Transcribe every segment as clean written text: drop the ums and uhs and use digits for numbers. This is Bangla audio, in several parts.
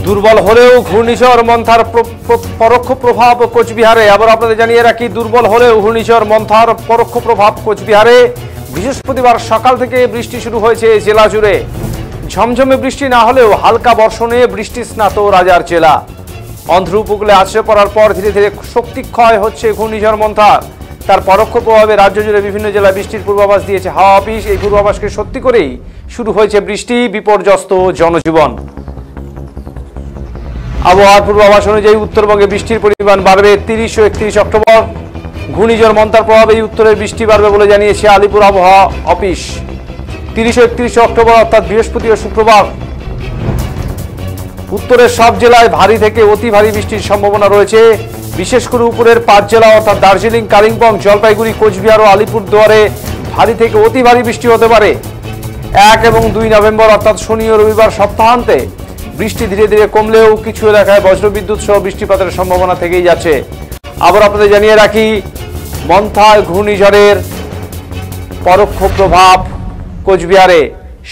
দুর্বল হলেও ঘূর্ণিঝড় মন্থার পরোক্ষ প্রভাব কোচবিহারে। আবার আপনাদের জানিয়ে রাখি, দুর্বল হলেও ঘূর্ণিঝড় মন্থার পরোক্ষ প্রভাব কোচবিহারে। বৃহস্পতিবার সকাল থেকে বৃষ্টি শুরু হয়েছে জেলা জুড়ে। ঝমঝমে বৃষ্টি না হলেও হালকা বর্ষণে বৃষ্টি স্নাত রাজার জেলা। অন্ধ্র উপকূলে আছড়ে পড়ার পর ধীরে ধীরে শক্তি ক্ষয় হচ্ছে ঘূর্ণিঝড় মন্থার। তার পরোক্ষ প্রভাবে রাজ্য জুড়ে বিভিন্ন জেলায় বৃষ্টির পূর্বাভাস দিয়েছে হাওয়া অফিস। এই পূর্বাভাসকে সত্যি করেই শুরু হয়েছে বৃষ্টি, বিপর্যস্ত জনজীবন। আবহাওয়ার পূর্বাভাস অনুযায়ী উত্তরবঙ্গে বৃষ্টির পরিমাণ বাড়বে 30 ও 31 অক্টোবর। ঘূর্ণিঝড় মন্থার প্রভাবে উত্তরের বৃষ্টি বাড়বে বলে জানিয়েছে আলিপুর আবহাওয়া অফিস। 30 ও 31 অক্টোবর অর্থাৎ বৃহস্পতি ও শুক্রবার উত্তরের সব জেলায় ভারী থেকে অতি ভারী বৃষ্টির সম্ভাবনা রয়েছে। বিশেষ করে উপরের 5 জেলা অর্থাৎ দার্জিলিং, কালিম্পং, জলপাইগুড়ি, কোচবিহার ও আলিপুরদুয়ারে ভারী থেকে অতি ভারী বৃষ্টি হতে পারে। 1 এবং 2 নভেম্বর অর্থাৎ শনি ও রবিবার সপ্তাহান্তে বৃষ্টি ধীরে ধীরে কমলেও কিছু এলাকায় বজ্রবিদ্যুৎ সহ বৃষ্টিপাতের সম্ভাবনা থেকেই যাচ্ছে। আবার আপনাদের জানিয়ে রাখি, মন্থার ঘূর্ণিঝড়ের পরোক্ষ প্রভাব কোচবিহারে।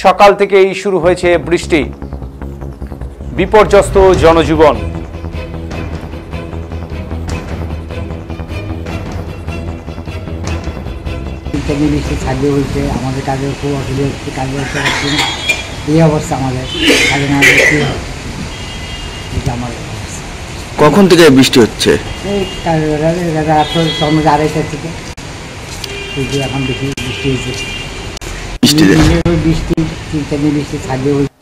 সকাল থেকেই শুরু হয়েছে বৃষ্টি, বিপর্যস্ত জনজীবন। বৃষ্টি ছাড়িয়ে হয়েছে, আমাদের কাজে খুব অসুবিধা হচ্ছে, কাজে হচ্ছে এই অবস্থা আমাদের কাজে না বৃষ্টি আমাদের। কখন থেকে বৃষ্টি হচ্ছে? এই রাত 2:30 থেকে এখন বেশি বৃষ্টি হয়েছে। বৃষ্টি 3 বৃষ্টি ছাড়িয়ে হয়েছে।